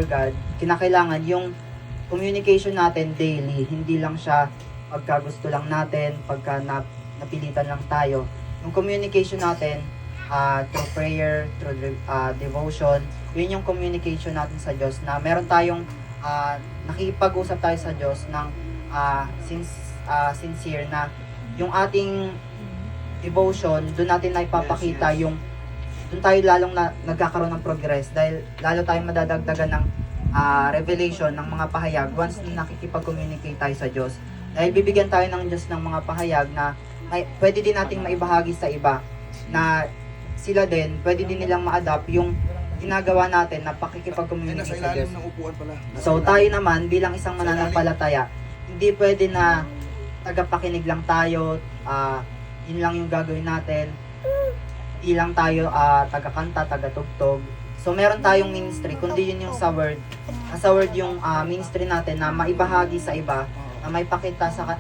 God, kinakailangan yung communication natin daily, hindi lang siya pagka gusto lang natin, pagka napilitan lang tayo. Yung communication natin through prayer, through devotion, yun yung communication natin sa Diyos na meron tayong nakikipag-usap tayo sa Diyos ng sincere na yung ating devotion, doon natin na ipapakita yung doon tayo lalong nagkakaroon ng progress dahil lalo tayong madadagdagan ng revelation ng mga pahayag once na nakikipag-communicate tayo sa Diyos. Dahil bibigyan tayo ng Diyos ng mga pahayag na pwede din nating maibahagi sa iba na sila din, pwede din nilang ma-adapt yung ginagawa natin na pakikipag-communicate sa Diyos. So tayo naman bilang isang mananampalataya, hindi pwede na tagapakinig lang tayo, yun lang yung gagawin natin. Hindi lang tayo taga-kanta, taga-tugtog. So meron tayong ministry, kundi yun yung sa word. Sa word yung ministry natin na maibahagi sa iba, na maipakita sa